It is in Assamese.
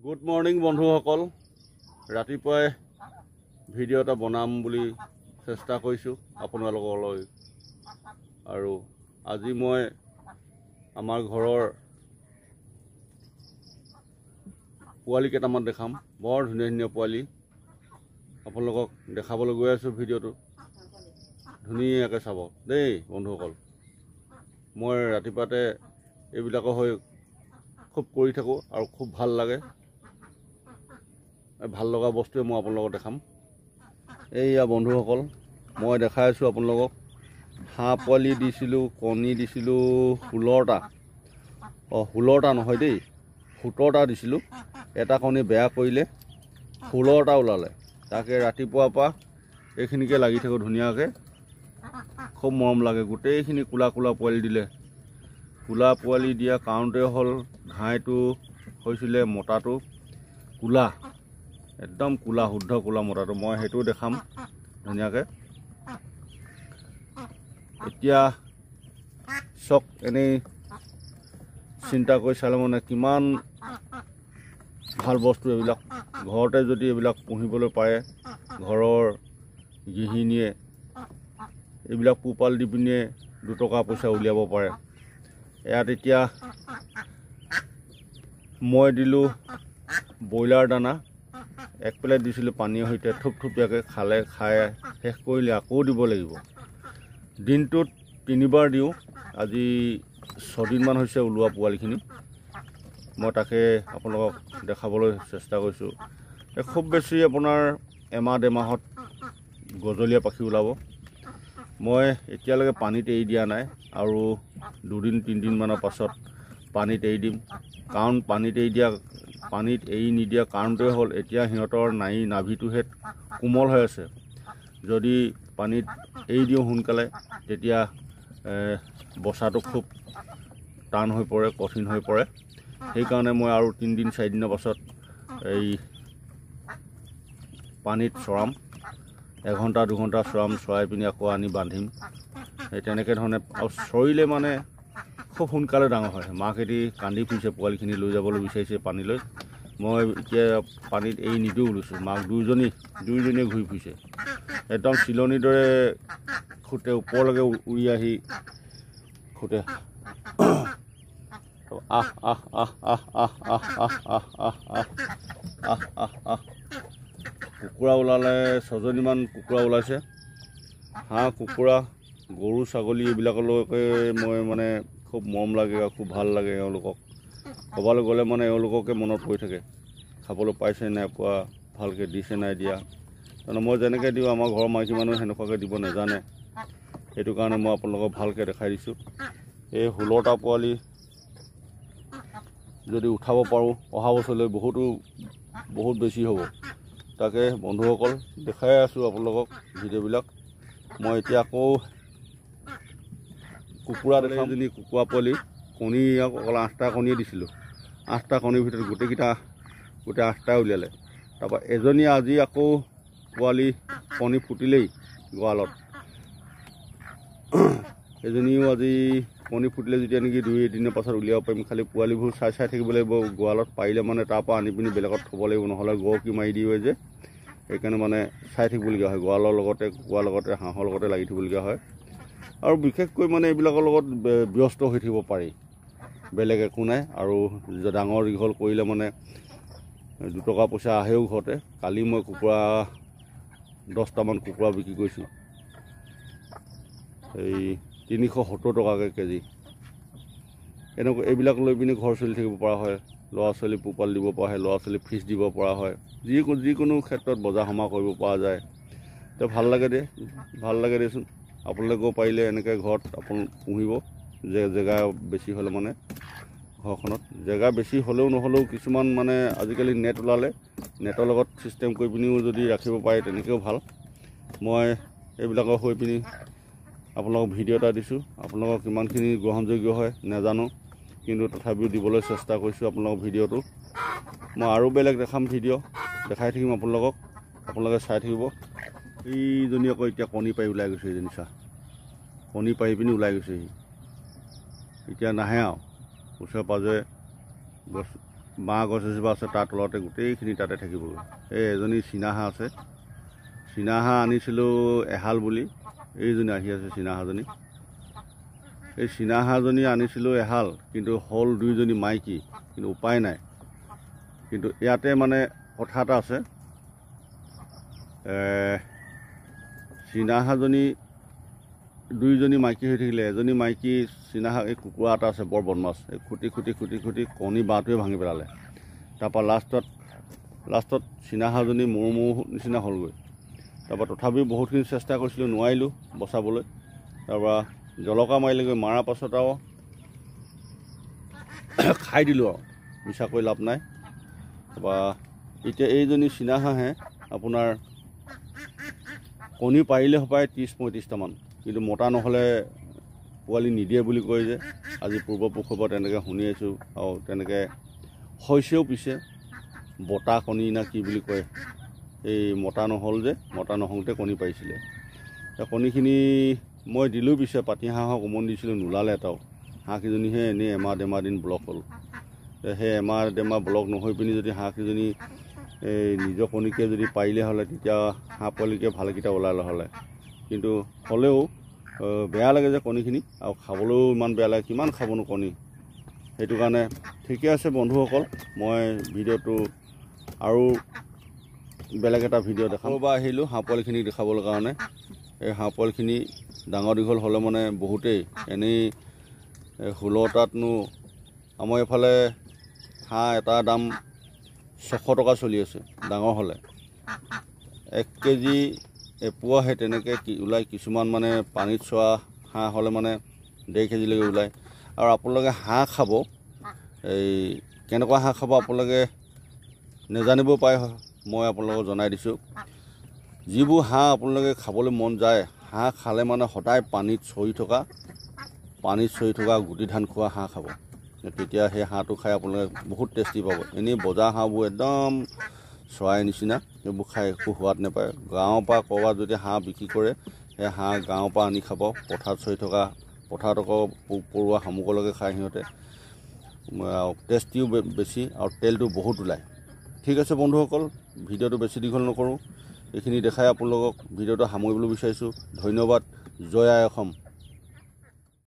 গুড মৰ্নিং বন্ধুসকল, ৰাতিপুৱাই ভিডিঅ' এটা বনাম বুলি চেষ্টা কৰিছোঁ আপোনালোকলৈ। আৰু আজি মই আমাৰ ঘৰৰ পোৱালি কেইটামান দেখাম। বৰ ধুনীয়া ধুনীয়া পোৱালি আপোনালোকক দেখাবলৈ গৈ আছোঁ। ভিডিঅ'টো ধুনীয়াকৈ চাব দেই বন্ধুসকল। মই ৰাতিপুৱাতে এইবিলাকৰ হৈ খুব কৰি থাকোঁ আৰু খুব ভাল লাগে। ভাল লগা বস্তুৱে মই আপোনালোকক দেখাম। এইয়া বন্ধুসকল, মই দেখাই আছোঁ আপোনালোকক। হাঁহ পোৱালি দিছিলোঁ, কণী দিছিলোঁ 16টা। 16টা নহয় দেই, 17টা দিছিলোঁ। এটা কণী বেয়া কৰিলে, 16টা ওলালে। তাকে ৰাতিপুৱাৰ পৰা এইখিনিকে লাগি থাকোঁ ধুনীয়াকৈ। খুব মৰম লাগে। গোটেইখিনি কোলা কোলা পোৱালি দিলে। কোলা পোৱালি দিয়া কাৰণতে হ'ল ঘাইটো হৈছিলে মতাটো কোলা, একদম কোলা, শুদ্ধ কোলা মতাটো। মই সেইটোও দেখাম ধুনীয়াকৈ। এতিয়া চক এনেই চিন্তা কৰি চালে মানে কিমান ভাল বস্তু এইবিলাক। ঘৰতে যদি এইবিলাক পুহিবলৈ পাৰে, ঘৰৰ গৃহিণীয়ে এইবিলাক পোহপাল দি পিনে 2 টকা পইচা উলিয়াব পাৰে। ইয়াত এতিয়া মই দিলোঁ ব্ৰইলাৰ দানা। 1 প্লেট দিছিলোঁ পানীৰ সৈতে, থুপথুপীয়াকৈ খালে। খাই শেষ কৰিলে আকৌ দিব লাগিব। দিনটোত 3 বাৰ দিওঁ। আজি 6 দিনমান হৈছে ওলোৱা পোৱালিখিনি। মই তাকে আপোনালোকক দেখাবলৈ চেষ্টা কৰিছোঁ। খুব বেছি আপোনাৰ এমাহ 1.5 মাহত গজলীয়া পাখি ওলাব। মই এতিয়ালৈকে পানীত এৰি দিয়া নাই, আৰু 2-3 দিনমানৰ পাছত পানীত এৰি দিম। কাৰণ পানীত এৰি নিদিয়া কাৰণটোৱে হ'ল এতিয়া সিহঁতৰ নাভিটোহে কোমল হৈ আছে। যদি পানীত এৰি দিওঁ সোনকালে, তেতিয়া বচাটো খুব টান হৈ পৰে, কঠিন হৈ পৰে। সেইকাৰণে মই আৰু 3 দিন 4 দিনৰ পাছত এই পানীত চৰাম। 1 ঘণ্টা 2 ঘণ্টা চৰাম, চৰাই পিনি আকৌ আনি বান্ধিম। সেই তেনেকৈ ধৰণে। আৰু চৰিলে মানে খুব সোনকালে ডাঙৰ হয়। মাকেদি কান্দি ফুৰিছে, পোৱালিখিনি লৈ যাবলৈ বিচাৰিছে পানীলৈ। মই এতিয়া পানীত এৰি নিদিওঁ লৈছোঁ। মাক দুয়োজনীয়ে ঘূৰি ফুৰিছে। একদম চিলনিৰ দৰে খুটে ওপৰলৈকে উৰি আহি খুটে। আহ আহ আহ আহ আহ আহ আহ আহ আহ আহ আহ আহ আহ। কুকুৰা ওলালে 6জনীমান কুকুৰা ওলাইছে। হাঁহ, কুকুৰা, গৰু, ছাগলী এইবিলাকলৈকে মই মানে খুব মৰম লাগে আৰু খুব ভাল লাগে এওঁলোকক। ক'ৰবালৈ গ'লে মানে এওঁলোককে মনত পৰি থাকে। খাবলৈ পাইছে নাই পোৱা, ভালকৈ দিছে নাই দিয়া। তাৰমানে মই যেনেকৈ দিওঁ আমাৰ ঘৰৰ মাইকী মানুহে সেনেকুৱাকৈ দিব নাজানে। সেইটো কাৰণে মই আপোনালোকক ভালকৈ দেখাই দিছোঁ। এই 16টা পোৱালি যদি উঠাব পাৰোঁ, অহা বছৰলৈ বহুত বেছি হ'ব। তাকে বন্ধুসকল দেখাই আছোঁ আপোনালোকক ভিডিঅ'বিলাক। মই এতিয়া আকৌ কুকুৰা দেখাম। এজনী কুকুৰা পোৱালি কণী অকল 8টা কণীয়ে দিছিলোঁ। 8টা কণীৰ ভিতৰত গোটেই 8টাই উলিয়ালে। তাৰপৰা এজনী আজি আকৌ পোৱালি কণী ফুটিলেই গঁৰালত। এজনীও আজি কণী ফুটিলে যেতিয়া নেকি 2 দিনৰ পাছত উলিয়াব পাৰিম। খালি পোৱালিবোৰ চাই থাকিব লাগিব গঁৰালত। পাৰিলে মানে তাৰপৰা আনি পিনি বেলেগত থ'ব লাগিব, নহ'লে গৰকি মাৰি দিয়ে যে। সেইকাৰণে মানে চাই থাকিবলগীয়া হয়। গঁৰালৰ লগতে, কুকুৰাৰ লগতে, হাঁহৰ লগতে লাগি থাকিবলগীয়া হয়। আৰু বিশেষকৈ মানে এইবিলাকৰ লগত ব্যস্ত হৈ থাকিব পাৰি, বেলেগ একো নাই। আৰু ডাঙৰ দীঘল কৰিলে মানে 2 টকা পইচা আহেও ঘৰতে। কালি মই কুকুৰা 10টামান কুকুৰা বিক্ৰী কৰিছোঁ, এই 370 টকাকৈ কেজি। এনেকুৱা এইবিলাক লৈ পিনি ঘৰ চলি থাকিব পৰা হয়। ল'ৰা ছোৱালী পোহপাল দিব পৰা হয়, ল'ৰা ছোৱালী ফিজ দিব পৰা হয়। যিকোনো ক্ষেত্ৰত বজাৰ সমাৰ কৰিব পৰা যায়। তো ভাল লাগে দেচোন। আপোনালোকেও পাৰিলে এনেকৈ ঘৰত পুহিব। জেগা বেছি হ'লে মানে ঘৰখনত জেগা বেছি নহ'লেও কিছুমান মানে আজিকালি নেট ওলালে, নেটৰ লগত ছিষ্টেম কৰি পিনিও যদি ৰাখিব পাৰে তেনেকৈও ভাল। মই এইবিলাকৰ হৈ পিনি আপোনালোকক ভিডিঅ' এটা দিছোঁ। আপোনালোকক কিমানখিনি গ্ৰহণযোগ্য হয় নাজানো, কিন্তু তথাপিও দিবলৈ চেষ্টা কৰিছোঁ আপোনালোকক ভিডিঅ'টো। মই আৰু বেলেগ দেখাম ভিডিঅ', দেখাই থাকিম আপোনালোকক। আপোনালোকে চাই থাকিব। এইজনী আকৌ এতিয়া কণী পাৰি ওলাই গৈছে। এইজনী চাহ কণী পাৰি পিনি ওলাই গৈছেহি। এতিয়া নাহে আৰু ওচৰে পাঁজৰে বাঁহ গছ এজোপা আছে তাৰ তলতে গোটেইখিনি তাতে থাকিবগৈ। এই এজনী চীনা হাঁহ আছে, চীনা হাঁহ আনিছিলোঁ এহাল বুলি, এইজনী আহি আছে চীনা হাঁহজনী। এই চীনা হাঁহজনী আনিছিলোঁ এহাল, কিন্তু হ'ল 2জনী মাইকী, কিন্তু উপায় নাই। কিন্তু ইয়াতে মানে কথা এটা আছে, চীনা হাঁহজনী 2জনী মাইকী হৈ থাকিলে এজনী মাইকী চীনা হাঁহ, এই কুকুৰা এটা আছে বৰ বদমাছ, এই খুটি কণী বাঁহটোৱে ভাঙি পেলালে। তাৰপৰা লাষ্টত চীনা হাঁহজনী মৰো নিচিনা হ'লগৈ। তাৰপৰা তথাপিও বহুতখিনি চেষ্টা কৰিছিলোঁ, নোৱাৰিলোঁ বচাবলৈ। তাৰপৰা জলকা মাৰিলেগৈ, মৰাৰ পাছত আৰু খাই দিলোঁ আৰু, মিছা কৰি লাভ নাই। তাৰপৰা এতিয়া এইজনী চীনা হাঁহে আপোনাৰ কণী পাৰিলে হপায় 30-35টামান, কিন্তু মতা নহ'লে পোৱালি নিদিয়ে বুলি কয় যে, আজি পূৰ্বপুৰুষৰ পৰা তেনেকৈ শুনি আছোঁ। আৰু তেনেকৈ হৈছেও, পিছে বতা কণী না কি বুলি কয়, এই মতা নহ'ল যে, মতা নহওঁতে কণী পাৰিছিলে। কণীখিনি মই দিলোঁ, পিছে পাতি হাঁহক উমনি দিছিলোঁ, নোলালে এটাও। হাঁহকেইজনীহে এনেই এমাহ দিন ব্লক হ'ল। সেই এমাহ ব্লক নহৈ পিনি যদি হাঁহকেইজনী এই নিজৰ কণীকে যদি পাৰিলে হ'লে, তেতিয়া হাঁহ পোৱালিকে ভালকেইটা ওলালে হ'লে। কিন্তু হ'লেও বেয়া লাগে যে কণীখিনি, আৰু খাবলৈও ইমান বেয়া লাগে, কিমান খাবনো কণী। সেইটো কাৰণে ঠিকে আছে বন্ধুসকল, মই ভিডিঅ'টো আৰু বেলেগ এটা ভিডিঅ' দেখাব পৰা আহিলোঁ হাঁহ পোৱালিখিনিক দেখাবলৈ কাৰণে। এই হাঁহ পোৱালিখিনি ডাঙৰ দীঘল হ'লে মানে বহুতেই, এনেই 16টাতনো আমাৰ এইফালে হাঁহ এটা দাম 600 টকা চলি আছে ডাঙৰ হ'লে। 1 কেজি এপোৱা সেই তেনেকৈ ওলায়। কিছুমান মানে পানীত চোৱা হাঁহ হ'লে মানে 1.5 কেজিলৈকে ওলায়। আৰু আপোনালোকে হাঁহ খাব, এই কেনেকুৱা হাঁহ খাব আপোনালোকে নেজানিব পাৰে, মই আপোনালোকক জনাই দিছোঁ। যিবোৰ হাঁহ আপোনালোকে খাবলৈ মন যায়, হাঁহ খালে মানে সদায় পানীত চৰি থকা গুটি ধান খোৱা হাঁহ খাব। তেতিয়া সেই হাঁহটো খাই আপোনালোকে বহুত টেষ্টি পাব। এনেই বজাৰ হাঁহবোৰ একদম চৰাই নিচিনা, সেইবোৰ খাই একো সোৱাদ নাপায়। গাঁৱৰ পৰা ক'ৰবাত যদি হাঁহ বিক্ৰী কৰে, সেই হাঁহ গাঁৱৰ পৰা আনি খাব। পথাৰত চৰি থকা, পথাৰত আকৌ পোক পৰুৱা শামুকলৈকে খায় সিহঁতে। টেষ্টিও বেছি আৰু তেলটো বহুত ওলায়। ঠিক আছে বন্ধুসকল, ভিডিঅ'টো বেছি দীঘল নকৰোঁ, এইখিনি দেখাই আপোনালোকক ভিডিঅ'টো সামৰিবলৈ বিচাৰিছোঁ। ধন্যবাদ। জয় আই অসম।